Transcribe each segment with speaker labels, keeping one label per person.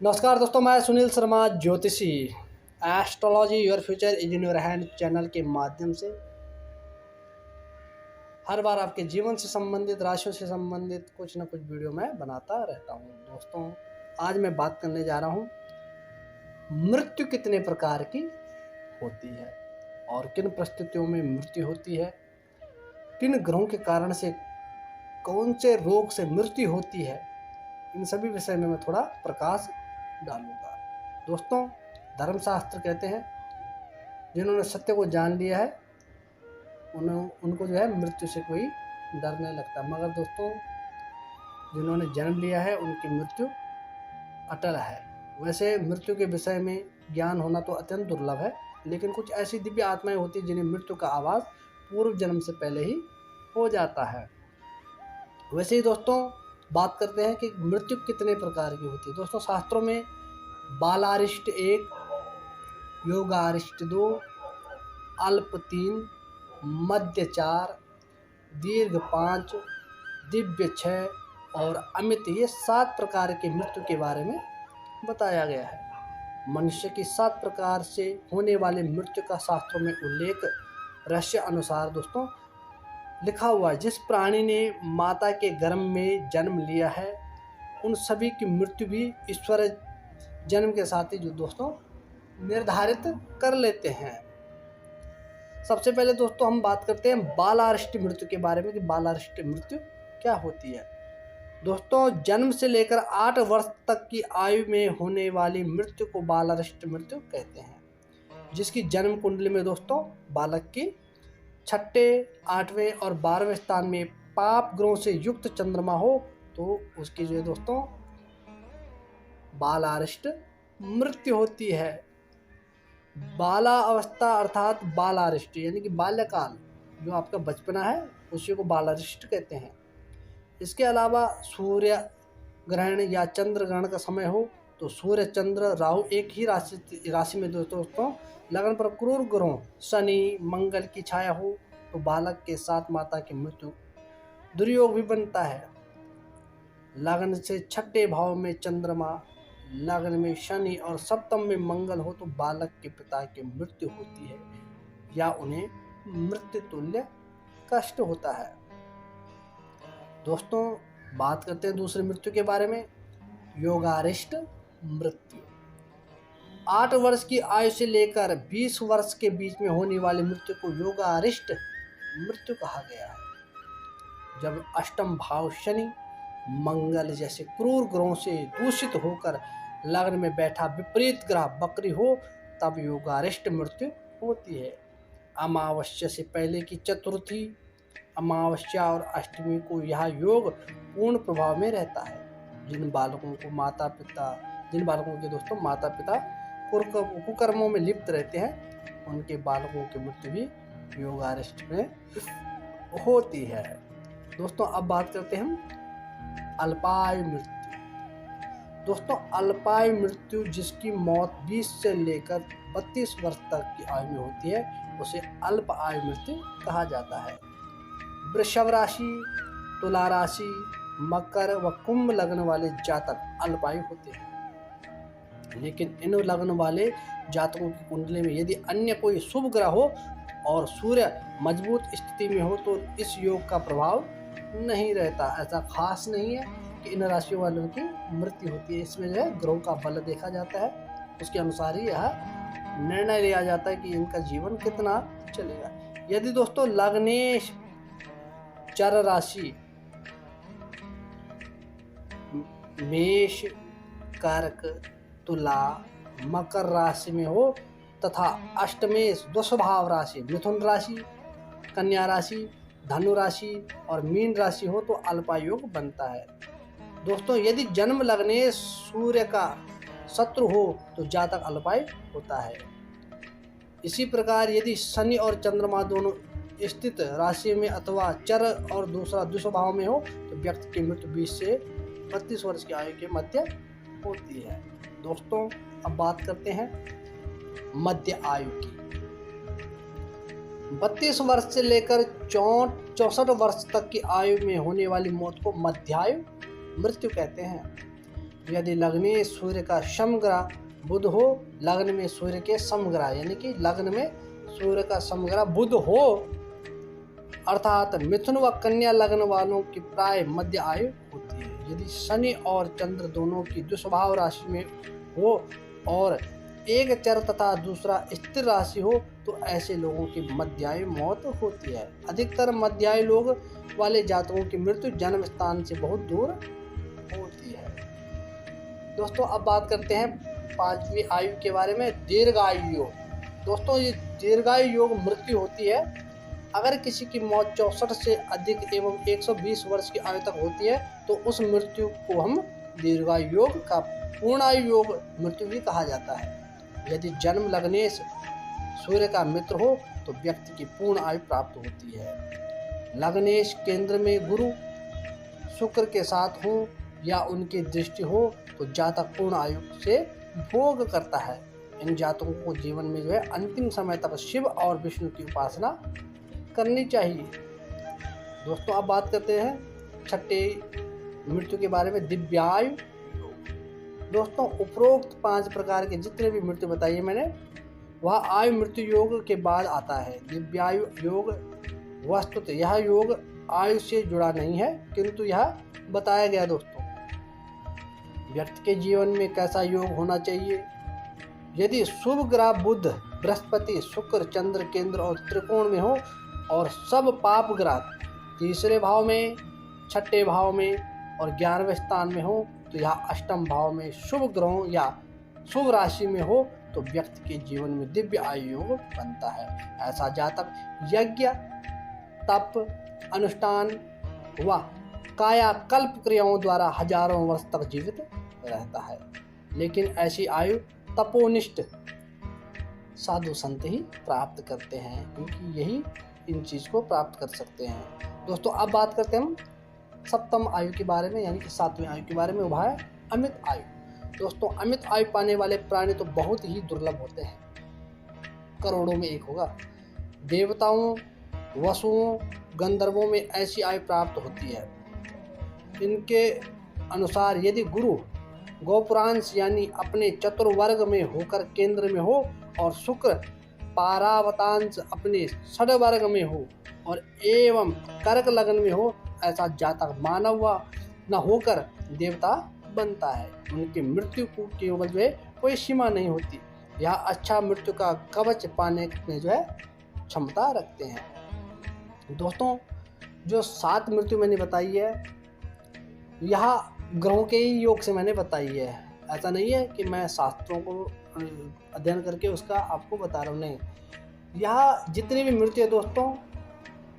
Speaker 1: नमस्कार दोस्तों, मैं सुनील शर्मा ज्योतिषी astrology your future is in your hand channel के माध्यम से हर बार आपके जीवन से संबंधित, राशियों से संबंधित कुछ ना कुछ वीडियो मैं बनाता रहता हूं। दोस्तों, आज मैं बात करने जा रहा हूं मृत्यु कितने प्रकार की होती है और किन परिस्थितियों में मृत्यु होती है, किन ग्रहों के कारण से कौन से रोग से मृत्यु होती है। इन सभी विषय में मैं थोड़ा प्रकाश डालूंगा। दोस्तों, धर्मशास्त्र कहते हैं जिन्होंने सत्य को जान लिया है उनको जो है मृत्यु से कोई डर नहीं लगता, मगर दोस्तों जिन्होंने जन्म लिया है उनकी मृत्यु अटल है। वैसे मृत्यु के विषय में ज्ञान होना तो अत्यंत दुर्लभ है, लेकिन कुछ ऐसी दिव्य आत्माएं होती हैं जिन्हें मृत्यु का आभास पूर्व जन्म से पहले ही हो जाता है। वैसे ही दोस्तों बात करते हैं कि मृत्यु कितने प्रकार की होती है। दोस्तों, शास्त्रों में बालारिष्ट 1, योगारिष्ट 2, अल्प 3, मध्य 4, दीर्घ 5, दिव्य 6 और अमित, ये 7 प्रकार के मृत्यु के बारे में बताया गया है। मनुष्य की 7 प्रकार से होने वाले मृत्यु का शास्त्रों में उल्लेख रहस्य अनुसार दोस्तों लिखा हुआ है। जिस प्राणी ने माता के गर्भ में जन्म लिया है उन सभी की मृत्यु भी ईश्वर जन्म के साथ ही जो दोस्तों निर्धारित कर लेते हैं। सबसे पहले दोस्तों हम बात करते हैं बालारिष्ट मृत्यु के बारे में कि बालारिष्ट मृत्यु क्या होती है। दोस्तों, जन्म से लेकर 8 वर्ष तक की आयु में होने वाली मृत्यु को बालारिष्ट मृत्यु कहते हैं। जिसकी जन्म कुंडली में दोस्तों बालक की 6, 8वें और 12वें स्थान में पाप ग्रहों से युक्त चंद्रमा हो तो उसकी जो है दोस्तों बालारिष्ट मृत्यु होती है। बाला अवस्था अर्थात बालारिष्ट यानी कि बाल्यकाल, जो आपका बचपना है उसी को बालारिष्ट कहते हैं। इसके अलावा सूर्य ग्रहण या चंद्र ग्रहण का समय हो तो सूर्य, चंद्र, राहु एक ही राशि में दोस्तों लगन पर क्रूर ग्रहों शनि, मंगल की छाया हो तो बालक के साथ माता की मृत्यु दुर्योग भी बनता है। लगन से 6ठे भाव में चंद्रमा, लगन में शनि और सप्तम में मंगल हो तो बालक के पिता की मृत्यु होती है या उन्हें मृत्यु तुल्य कष्ट होता है। दोस्तों, बात करते हैं दूसरी मृत्यु के बारे में, योगारिष्ट मृत्यु। 8 वर्ष की आयु से लेकर 20 वर्ष के बीच में होने वाली मृत्यु को योगारिष्ट मृत्यु कहा गया है। जब अष्टम भाव शनि, मंगल जैसे क्रूर ग्रहों से दूषित होकर लग्न में बैठा विपरीत ग्रह बकरी हो तब योगारिष्ट मृत्यु होती है। अमावस्या से पहले की चतुर्थी, अमावस्या और अष्टमी को यह योग पूर्ण प्रभाव में रहता है। जिन बालकों के दोस्तों माता पिता कुकर्मों में लिप्त रहते हैं उनके बालकों की मृत्यु भी योगारिष्ट में होती है। दोस्तों, अब बात करते हैं हम अल्पायु मृत्यु। दोस्तों, अल्पायु मृत्यु जिसकी मौत 20 से लेकर 32 वर्ष तक की आयु में होती है उसे अल्प आयु मृत्यु कहा जाता है। वृषभ राशि, तुला राशि, मकर व कुंभ लग्न वाले जातक अल्पायु होते हैं, लेकिन इन लग्न वाले जातकों की कुंडली में यदि अन्य कोई शुभ ग्रह हो और सूर्य मजबूत स्थिति में हो तो इस योग का प्रभाव नहीं रहता। ऐसा खास नहीं है कि इन राशियों वालों की मृत्यु होती है। इसमें जो है ग्रहों का बल देखा जाता है, उसके अनुसार ही यह निर्णय लिया जाता है कि इनका जीवन कितना चलेगा। यदि दोस्तों लग्नेश चर राशि मेष, कर्क, तुला, मकर राशि में हो तथा अष्टमेश द्विषभाव राशि मिथुन राशि, कन्या राशि, धनु राशि और मीन राशि हो तो अल्पायोग बनता है। दोस्तों, यदि जन्म लग्नेश सूर्य का शत्रु हो तो जातक अल्पायु होता है। इसी प्रकार यदि शनि और चंद्रमा दोनों स्थित राशि में अथवा चर और दूसरा द्विषभाव में हो तो व्यक्ति की मृत्यु 20 से 32 वर्ष की आयु के मध्य होती है। दोस्तों, अब बात करते हैं मध्य आयु की। 32 वर्ष से लेकर 64 वर्ष तक की आयु में होने वाली मौत को मध्यायु मृत्यु कहते हैं। यदि लग्ने सूर्य का समग्रह बुध हो, लग्न में सूर्य के समग्रह यानी कि लग्न में सूर्य का समग्रह बुध हो, अर्थात मिथुन व कन्या लग्न वालों की प्राय मध्य आयु होती है। यदि शनि और चंद्र दोनों की दुस्वभाव राशि में हो और एक चर तथा दूसरा स्थिर राशि हो तो ऐसे लोगों की मध्यायु मौत होती है। अधिकतर मध्यायु लोग वाले जातकों की मृत्यु जन्म स्थान से बहुत दूर होती है। दोस्तों अब बात करते हैं 5वीं आयु के बारे में, दीर्घायु योग। दोस्तों ये दीर्घायु योग मृत्यु होती है अगर किसी की मौत 64 से अधिक एवं 120 वर्ष की आयु तक होती है तो उस मृत्यु को हम दीर्घायु योग का पूर्णायु योग मृत्यु भी कहा जाता है। यदि जन्म लग्नेश सूर्य का मित्र हो तो व्यक्ति की पूर्ण आयु प्राप्त होती है। लग्नेश केंद्र में गुरु शुक्र के साथ हो या उनकी दृष्टि हो तो जातक पूर्ण आयु से भोग करता है। इन जातकों को जीवन में जो है अंतिम समय तक शिव और विष्णु की उपासना करनी चाहिए। दोस्तों अब बात करते हैं 6ठी मृत्यु के बारे में, दिव्यायु। दोस्तों उपरोक्त 5 प्रकार के जितने भी मृत्यु बताइए मैंने वह आयु मृत्यु योग के बाद आता है। दिव्यायु योग वस्तुतः यह योग आयु से जुड़ा नहीं है किंतु यह बताया गया। दोस्तों व्यक्ति के जीवन में कैसा योग होना चाहिए? यदि शुभ ग्रह बुध, बृहस्पति, शुक्र, चंद्र केंद्र और त्रिकोण में हो और सब पाप ग्रह 3रे भाव में, 6ठे भाव में और 11वें स्थान में हो तो यह 8म भाव में शुभ ग्रहों या शुभ राशि में हो तो व्यक्ति के जीवन में दिव्य आयु योग बनता है। ऐसा जातक यज्ञ, तप, अनुष्ठान व कायाकल्प क्रियाओं द्वारा हजारों वर्ष तक जीवित रहता है। लेकिन ऐसी आयु तपोनिष्ठ साधु संत ही प्राप्त करते हैं क्योंकि यही इन चीज को प्राप्त कर सकते हैं। दोस्तों अब बात करते हैं हम 7म आयु के बारे में यानी कि 7वीं आयु के बारे में, वह है अमित आयु। दोस्तों अमित आयु पाने वाले प्राणी तो बहुत ही दुर्लभ होते हैं, करोड़ों में एक होगा। देवताओं, वसुओं, गंधर्वों में ऐसी आयु प्राप्त होती है। इनके अनुसार यदि गुरु गोपुरांश यानी अपने चतुर्वर्ग में होकर केंद्र में हो और शुक्र पारावतांश अपने षड्वर्ग में हो और एवं कर्क लग्न में हो, ऐसा जातक मानव न होकर देवता बनता है। उनकी मृत्यु को केवल जो है कोई सीमा नहीं होती, यह अच्छा मृत्यु का कवच पाने में जो है क्षमता रखते हैं। दोस्तों जो 7 मृत्यु मैंने बताई है यह ग्रहों के ही योग से मैंने बताई है। ऐसा नहीं है कि मैं शास्त्रों को अध्ययन करके उसका आपको बता रहा हूँ, नहीं। यह जितनी भी मृत्यु है दोस्तों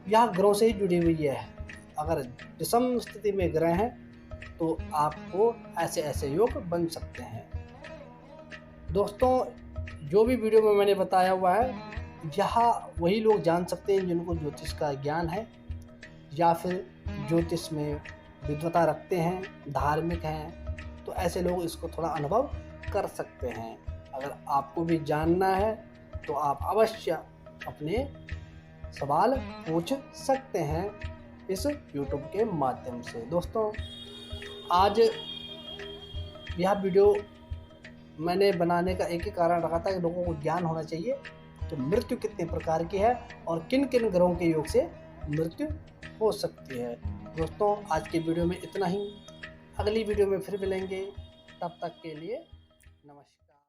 Speaker 1: यह ग्रहों से ही जुड़ी हुई है। अगर विषम स्थिति में ग्रह हैं तो आपको ऐसे ऐसे योग बन सकते हैं। दोस्तों जो भी वीडियो में मैंने बताया हुआ है यह वही लोग जान सकते हैं जिनको ज्योतिष का ज्ञान है या फिर ज्योतिष में विद्वता रखते हैं, धार्मिक हैं, तो ऐसे लोग इसको थोड़ा अनुभव कर सकते हैं। अगर आपको भी जानना है तो आप अवश्य अपने सवाल पूछ सकते हैं इस YouTube के माध्यम से। दोस्तों आज यह वीडियो मैंने बनाने का एक ही कारण रखा था कि लोगों को ज्ञान होना चाहिए कि मृत्यु कितने प्रकार की है और किन किन ग्रहों के योग से मृत्यु हो सकती है। दोस्तों आज की वीडियो में इतना ही, अगली वीडियो में फिर मिलेंगे, तब तक के लिए नमस्कार।